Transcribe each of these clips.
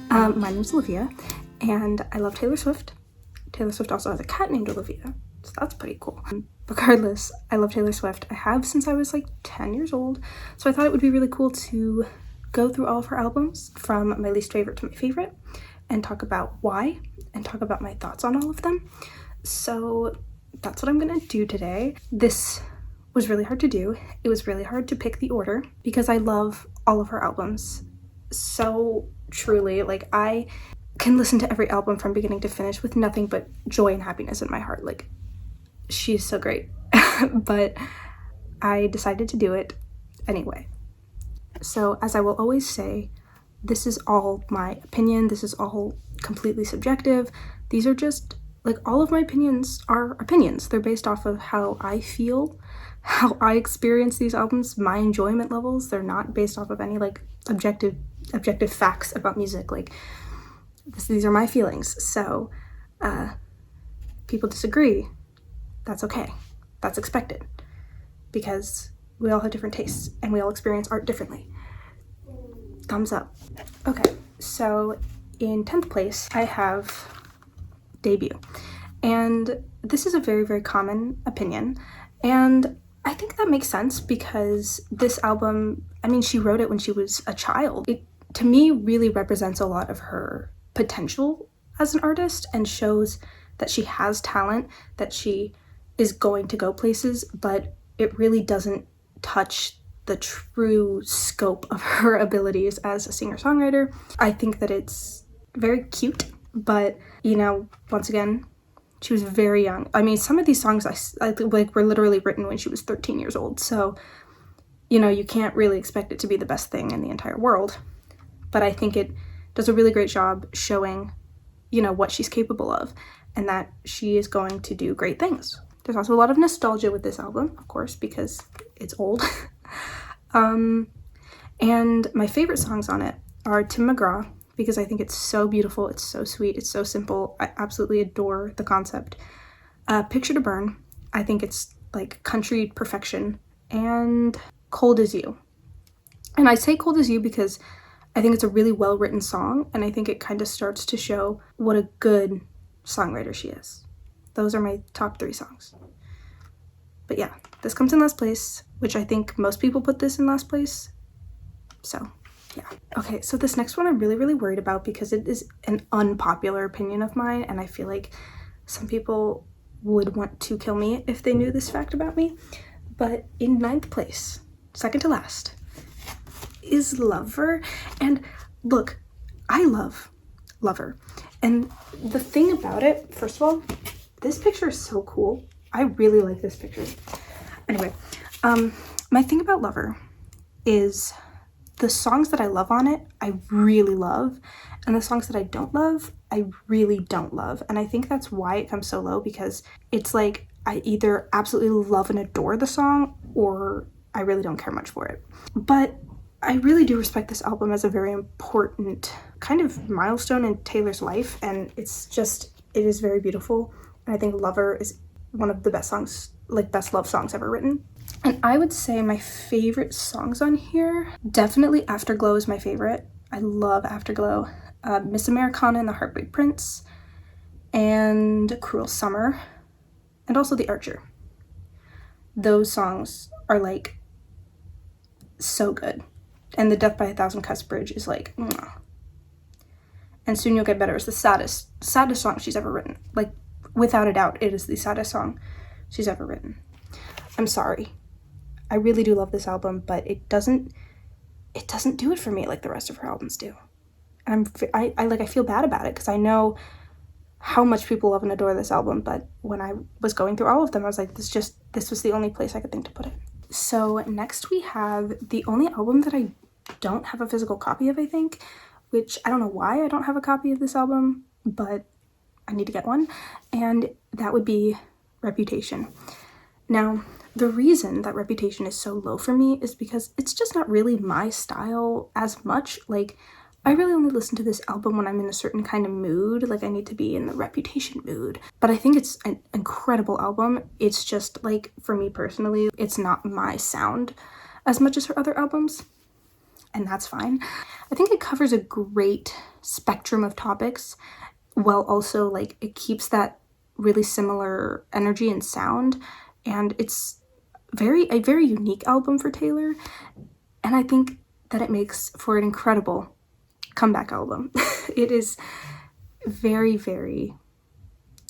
My name's Olivia, and I love Taylor Swift. Taylor Swift also has a cat named Olivia, so that's pretty cool. Regardless, I love Taylor Swift. I have since I was like 10 years old, so I thought it would be really cool to go through all of her albums from my least favorite to my favorite and talk about why and talk about my thoughts on all of them. So that's what I'm gonna do today. This was really hard to do. It was really hard to pick the order because I love all of her albums so truly. Like, I can listen to every album from beginning to finish with nothing but joy and happiness in my heart. Like, she's so great. But I decided to do it anyway. So, as I will always say, this is all my opinion. This is all completely subjective. These are just, like, all of my opinions are opinions. They're based off of how I feel, how I experience these albums, my enjoyment levels. They're not based off of any, like, objective facts about music. Like, these are my feelings. So people disagree, that's okay, that's expected, because we all have different tastes and we all experience art differently. Thumbs up. Okay, so in 10th place I have Debut, and this is a very, very common opinion, and I think that makes sense because this album, I mean, she wrote it when she was a child. It, to me, really represents a lot of her potential as an artist and shows that she has talent, that she is going to go places, but it really doesn't touch the true scope of her abilities as a singer-songwriter. I think that it's very cute, but, you know, once again, she was very young. I mean, some of these songs I like were literally written when she was 13 years old, so, you know, you can't really expect it to be the best thing in the entire world. But I think it does a really great job showing, you know, what she's capable of and that she is going to do great things. There's also a lot of nostalgia with this album, of course, because it's old. And my favorite songs on it are Tim McGraw, because I think it's so beautiful, it's so sweet, it's so simple. I absolutely adore the concept. Picture to Burn, I think it's like country perfection. And Cold as You. And I say Cold as You because I think it's a really well-written song, and I think it kind of starts to show what a good songwriter she is. Those are my top 3 songs. But yeah, this comes in last place, which I think most people put this in last place. So yeah. Okay, so this next one I'm really, really worried about because it is an unpopular opinion of mine, and I feel like some people would want to kill me if they knew this fact about me. But in 9th place, second to last, is Lover. And look, I love Lover. And the thing about it, first of all, this picture is so cool. I really like this picture. Anyway, my thing about Lover is the songs that I love on it, I really love, and the songs that I don't love, I really don't love. And I think that's why it comes so low, because it's like I either absolutely love and adore the song or I really don't care much for it. But I really do respect this album as a very important kind of milestone in Taylor's life, and it's just, it is very beautiful. And I think Lover is one of the best songs, like best love songs ever written. And I would say my favorite songs on here, definitely Afterglow is my favorite. I love Afterglow. Miss Americana and the Heartbreak Prince, and Cruel Summer, and also The Archer. Those songs are like so good. And the Death by a Thousand Cuts Bridge is like, mwah. And Soon You'll Get Better is the saddest song she's ever written. Like, without a doubt, it is the saddest song she's ever written. I'm sorry. I really do love this album, but it doesn't do it for me like the rest of her albums do. And I feel bad about it because I know how much people love and adore this album, but when I was going through all of them, I was like, this was the only place I could think to put it. So next we have the only album that I don't have a physical copy of, I think, which I don't know why I don't have a copy of this album, but I need to get one, and that would be Reputation. Now, the reason that Reputation is so low for me is because it's just not really my style as much. Like, I really only listen to this album when I'm in a certain kind of mood, like I need to be in the Reputation mood. But I think it's an incredible album. It's just, like, for me personally, it's not my sound as much as her other albums. and that's fine. I think it covers a great spectrum of topics, while also like it keeps that really similar energy and sound, and it's a very unique album for Taylor, and I think that it makes for an incredible comeback album. It is very, very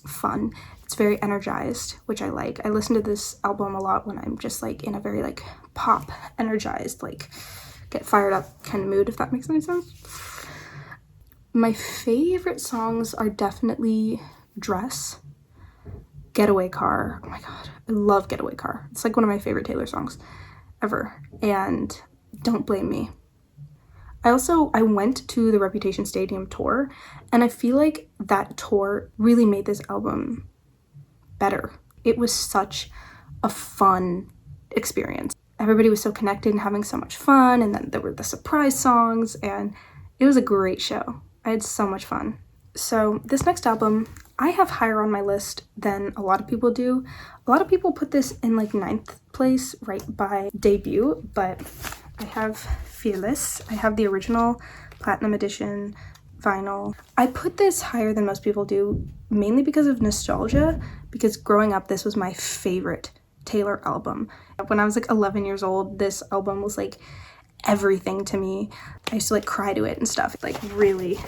fun. It's very energized, which I like. I listen to this album a lot when I'm just like in a very like pop energized, like get fired up kind of mood, if that makes any sense. My favorite songs are definitely Dress, Getaway Car. Oh my god, I love Getaway Car. It's like one of my favorite Taylor songs ever. And Don't Blame Me. I went to the Reputation Stadium tour, and I feel like that tour really made this album better. It was such a fun experience. Everybody was so connected and having so much fun, and then there were the surprise songs, and it was a great show. I had so much fun. So this next album, I have higher on my list than a lot of people do. A lot of people put this in like 9th place, right by Debut, but I have Fearless. I have the original Platinum Edition vinyl. I put this higher than most people do, mainly because of nostalgia, because growing up, this was my favorite Taylor album. When I was like 11 years old, this album was like everything to me. I used to like cry to it and stuff, like really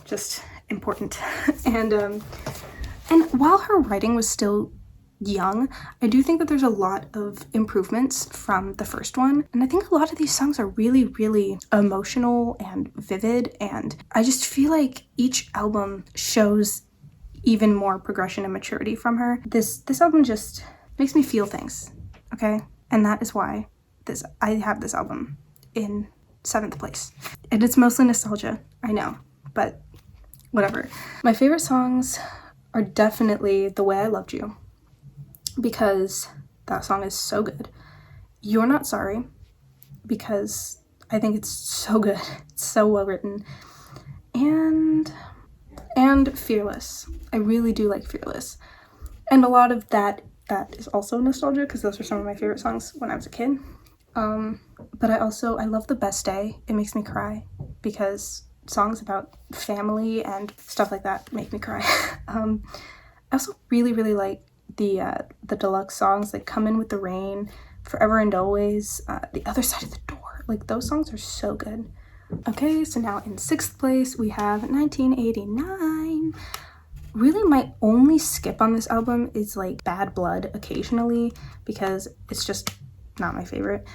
just important. And while her writing was still young, I do think that there's a lot of improvements from the first one, and I think a lot of these songs are really, really emotional and vivid, and I just feel like each album shows even more progression and maturity from her. This album just makes me feel things, okay? And that is why I have this album in 7th place. And it's mostly nostalgia, I know, but whatever. My favorite songs are definitely The Way I Loved You, because that song is so good. You're Not Sorry, because I think it's so good. It's so well written. And Fearless. I really do like Fearless. And a lot of that is also nostalgia, because those are some of my favorite songs when I was a kid. But I love The Best Day. It makes me cry, because songs about family and stuff like that make me cry. I also really, really like the deluxe songs, like Come In With The Rain, Forever and Always, The Other Side of the Door. Like, those songs are so good. Okay, so now in 6th place we have 1989. Really, my only skip on this album is like Bad Blood occasionally, because it's just not my favorite.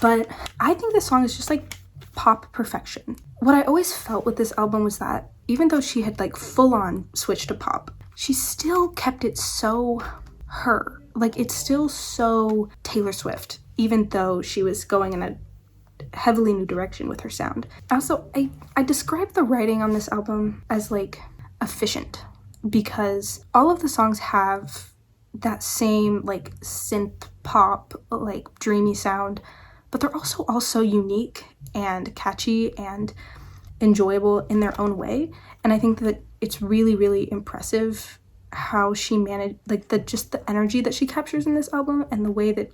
But I think this song is just like pop perfection. What I always felt with this album was that even though she had like full on switched to pop, she still kept it so her. Like, it's still so Taylor Swift, even though she was going in a heavily new direction with her sound. Also, I describe the writing on this album as like efficient, because all of the songs have that same like synth pop, like dreamy sound, but they're also unique and catchy and enjoyable in their own way. And I think that it's really, really impressive how she managed, like, the energy that she captures in this album, and the way that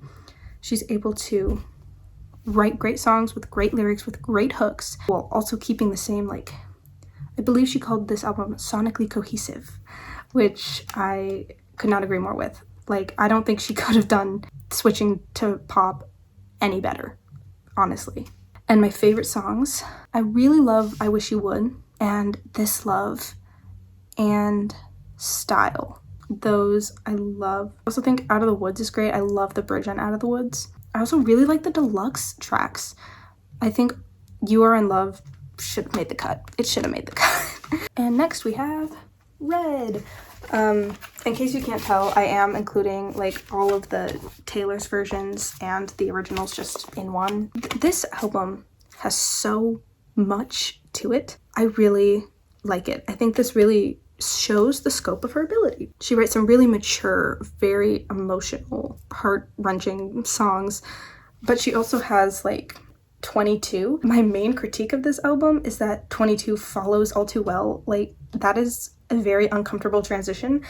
she's able to write great songs with great lyrics, with great hooks, while also keeping the same, like, I believe she called this album sonically cohesive, which I could not agree more with. Like, I don't think she could have done switching to pop any better, honestly. And my favorite songs, I really love I Wish You Would, and This Love, and Style. Those I love. I also think Out of the Woods is great. I love the bridge on Out of the Woods. I also really like the deluxe tracks. I think You Are in Love should have made the cut. It should have made the cut. And next we have Red. In case you can't tell, I am including like all of the Taylor's versions and the originals just in one. This album has so much to it. I really like it. I think this really shows the scope of her ability. She writes some really mature, very emotional, heart-wrenching songs, but she also has like 22. My main critique of this album is that 22 follows All Too Well. Like, that is a very uncomfortable transition.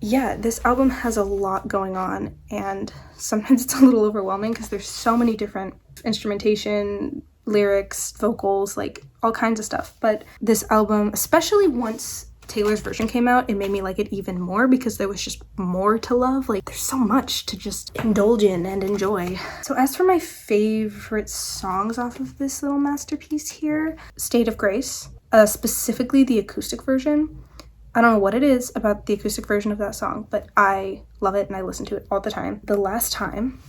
Yeah, this album has a lot going on, and sometimes it's a little overwhelming because there's so many different instrumentation, lyrics, vocals, like all kinds of stuff. But this album, especially once Taylor's version came out, it made me like it even more because there was just more to love. Like, there's so much to just indulge in and enjoy. So as for my favorite songs off of this little masterpiece here, State of Grace, specifically the acoustic version. I don't know what it is about the acoustic version of that song, but I love it and I listen to it all the time. The Last Time,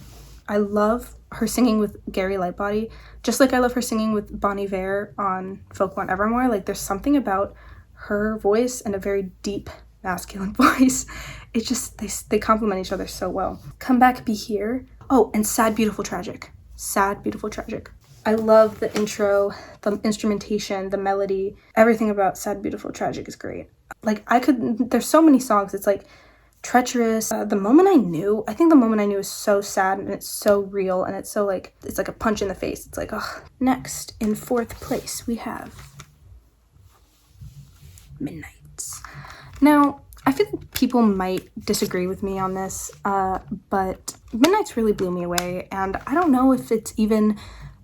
I love her singing with Gary Lightbody, just like I love her singing with Bon Iver on Folklore and Evermore. Like, there's something about her voice and a very deep masculine voice. It just, they complement each other so well. Come Back, Be Here. Oh, and Sad, Beautiful, Tragic. Sad, Beautiful, Tragic. I love the intro, the instrumentation, the melody. Everything about Sad, Beautiful, Tragic is great. Like, there's so many songs. It's like Treacherous, The Moment I Knew. I think The Moment I Knew is so sad and it's so real and it's so like, it's like a punch in the face. It's like, ugh. Next, in 4th place, we have Midnights. Now, I feel like people might disagree with me on this, but Midnights really blew me away, and I don't know if it's even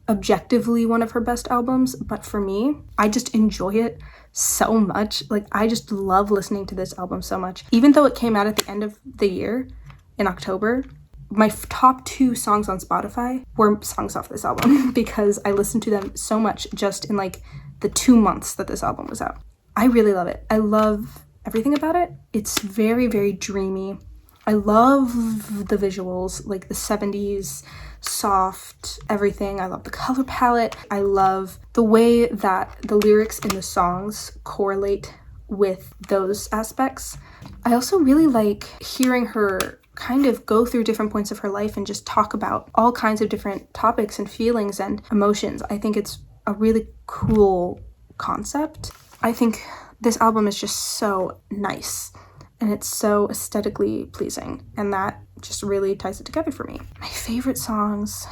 objectively one of her best albums, but for me, I just enjoy it so much. Like, I just love listening to this album so much. Even though it came out at the end of the year in October, my top 2 songs on Spotify were songs off this album because I listened to them so much just in like the 2 months that this album was out. I really love it. I love everything about it. It's very, very dreamy. I love the visuals, like the 70s soft everything. I love the color palette. I love the way that the lyrics in the songs correlate with those aspects. I also really like hearing her kind of go through different points of her life and just talk about all kinds of different topics and feelings and emotions. I think it's a really cool concept. I think this album is just so nice and it's so aesthetically pleasing, and that just really ties it together for me. My favorite songs,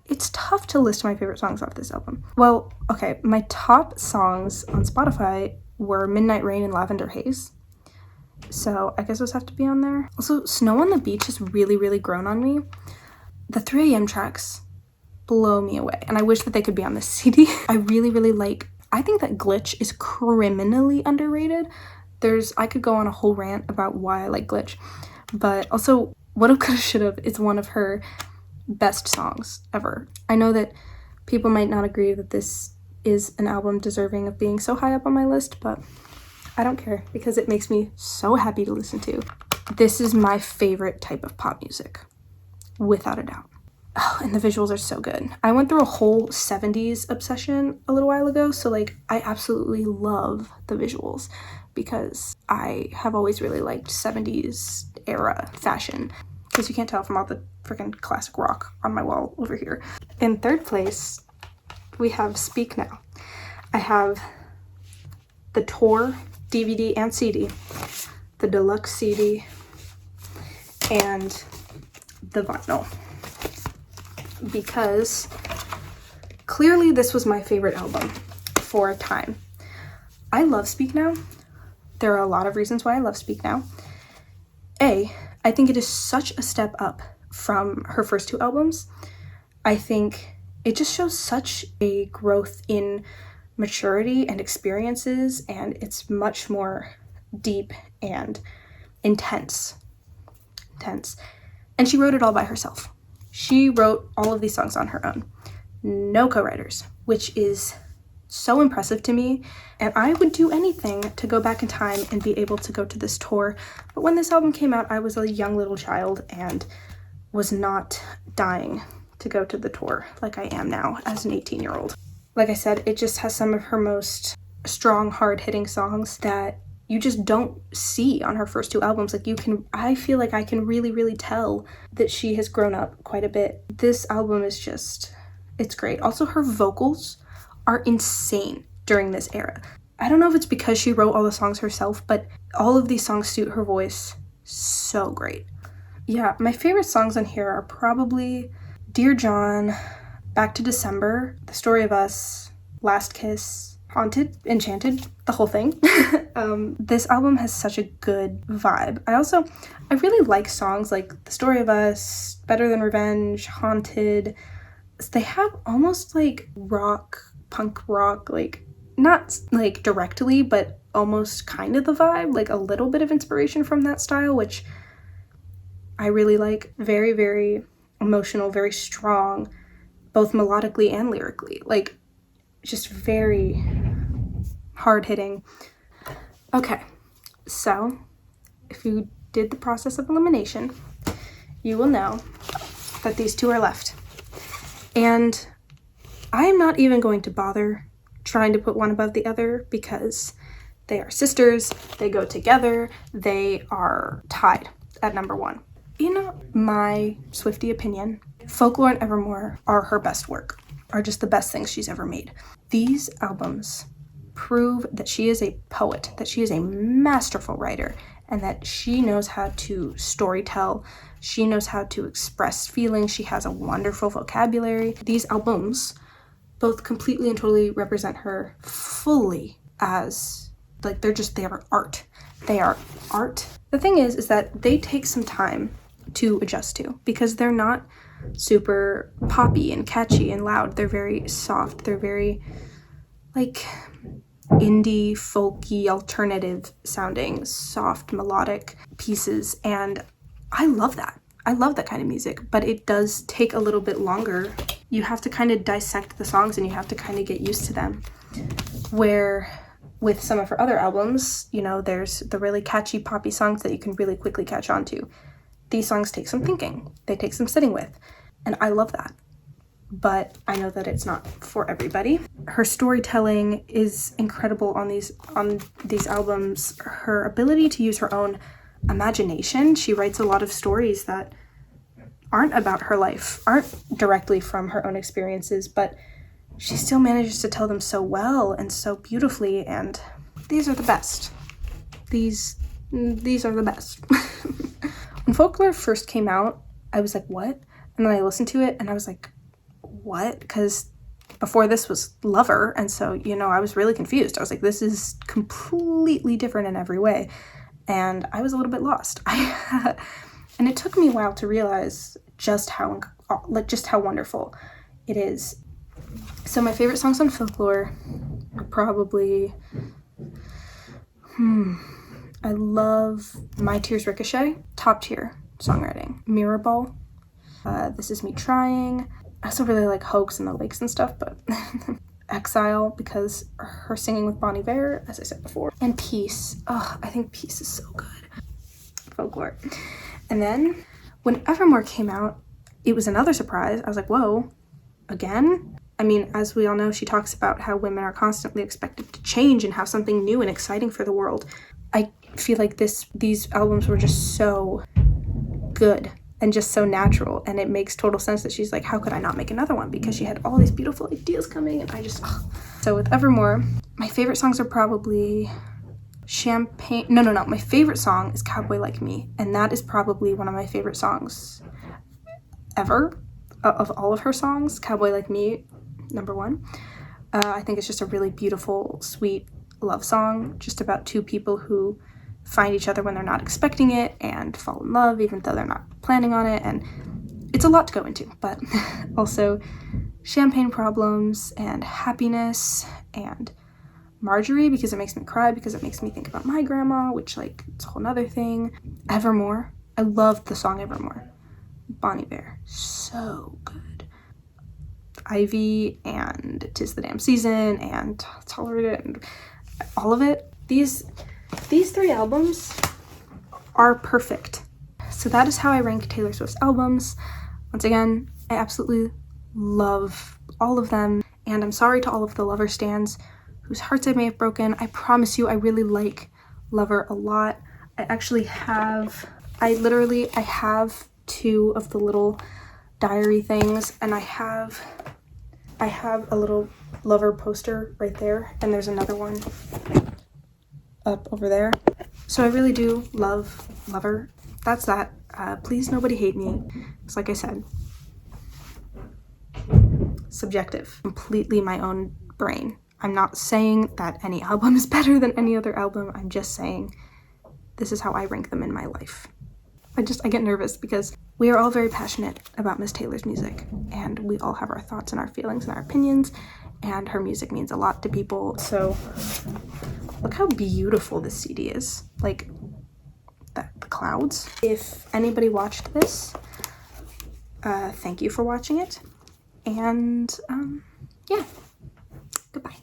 it's tough to list my favorite songs off this album. Well, okay, my top songs on Spotify were Midnight Rain and Lavender Haze, so I guess those have to be on there. Also, Snow on the Beach has really, really grown on me. The 3 AM tracks blow me away, and I wish that they could be on this CD. I really, really I think that Glitch is criminally underrated. I could go on a whole rant about why I like Glitch, but also What If Coulda Shoulda is one of her best songs ever. I know that people might not agree that this is an album deserving of being so high up on my list, but I don't care because it makes me so happy to listen to. This is my favorite type of pop music, without a doubt. Oh, and the visuals are so good. I went through a whole 70s obsession a little while ago, so like I absolutely love the visuals because I have always really liked 70s era fashion, because you can't tell from all the freaking classic rock on my wall over here. In 3rd place, we have Speak Now. I have the tour DVD and CD, the deluxe CD, and the vinyl, because clearly this was my favorite album for a time. I love Speak Now. There are a lot of reasons why I love Speak Now. I think it is such a step up from her first 2 albums. I think it just shows such a growth in maturity and experiences, and it's much more deep and intense. And she wrote it all by herself. She wrote all of these songs on her own. No co-writers, which is so impressive to me, and I would do anything to go back in time and be able to go to this tour. But when this album came out, I was a young little child and was not dying to go to the tour like I am now as an 18-year-old. Like I said, it just has some of her most strong, hard-hitting songs that you just don't see on her first 2 albums. Like, I feel like I can really, really tell that she has grown up quite a bit. This album is just, it's great. Also, her vocals are insane during this era. I don't know if it's because she wrote all the songs herself, but all of these songs suit her voice so great. Yeah, my favorite songs on here are probably Dear John, Back to December, The Story of Us, Last Kiss, haunted, enchanted, the whole thing. This album has such a good vibe. I really like songs like The Story of Us, Better Than Revenge, Haunted. They have almost like rock, punk rock, like not like directly, but almost kind of the vibe, like a little bit of inspiration from that style, which I really like. Very, very emotional, very strong, both melodically and lyrically, like just very hard-hitting. Okay, so if you did the process of elimination, you will know that these two are left. And I am not even going to bother trying to put one above the other because they are sisters, they go together, they are tied at number one. In my Swiftie opinion, Folklore and Evermore are her best work, are just the best things she's ever made. These albums prove that she is a poet, that she is a masterful writer, and that she knows how to storytell. She knows how to express feelings. She has a wonderful vocabulary. These albums both completely and totally represent her fully as, like, they are art. They are art. The thing is that they take some time to adjust to because they're not super poppy and catchy and loud. They're very soft. They're very, like, indie, folky, alternative sounding, soft, melodic pieces, and I love that. I love that kind of music, but it does take a little bit longer. You have to kind of dissect the songs and you have to kind of get used to them. Where with some of her other albums, you know, there's the really catchy poppy songs that you can really quickly catch on to. These songs take some thinking. They take some sitting with, and I love that. But I know that it's not for everybody. Her storytelling is incredible on these albums. Her ability to use her own imagination. She writes a lot of stories that aren't about her life, aren't directly from her own experiences, but she still manages to tell them so well and so beautifully, and these are the best. These are the best. When Folklore first came out, I was like, what? And then I listened to it and I was like, what? Because before this was Lover, and so, you know, I was really confused. I was like, this is completely different in every way, and I was a little bit lost. And it took me a while to realize just how wonderful it is. So my favorite songs on Folklore are probably I love My Tears Ricochet, top tier songwriting. Mirror Ball, This Is Me Trying. I also really like Hoax and the Lakes and stuff, but Exile, because her singing with Bon Iver, as I said before. And Peace. Oh, I think Peace is so good. Folklore. And then when Evermore came out, it was another surprise. I was like, whoa, again? I mean, as we all know, she talks about how women are constantly expected to change and have something new and exciting for the world. I feel like these albums were just so good and just so natural, and it makes total sense that she's like, how could I not make another one? Because she had all these beautiful ideas coming, and I just, So with Evermore, my favorite songs are probably Champagne. No. My favorite song is Cowboy Like Me, and that is probably one of my favorite songs ever of all of her songs. Cowboy Like Me, number one. I think it's just a really beautiful, sweet love song, just about two people who find each other when they're not expecting it and fall in love even though they're not planning on it, and it's a lot to go into. But also Champagne Problems and Happiness and Marjorie, because it makes me cry, because it makes me think about my grandma, which, like, it's a whole nother thing. Evermore, I love the song Evermore. Bon Iver, so good. Ivy and 'Tis the Damn Season and Tolerate It and all of it. These three albums are perfect. So that is how I rank Taylor Swift's albums. Once again, I absolutely love all of them, and I'm sorry to all of the Lover stans whose hearts I may have broken. I promise you, I really like Lover a lot. I have two of the little diary things, and I have a little Lover poster right there, and there's another one up over there. So I really do love Lover. That's that. Please nobody hate me. It's like I said, subjective, completely my own brain. I'm not saying that any album is better than any other album. I'm just saying this is how I rank them in my life. I get nervous because we are all very passionate about Miss Taylor's music, and we all have our thoughts and our feelings and our opinions, and her music means a lot to people. So look how beautiful this CD is. Like the clouds. If anybody watched this, thank you for watching it. And yeah, goodbye.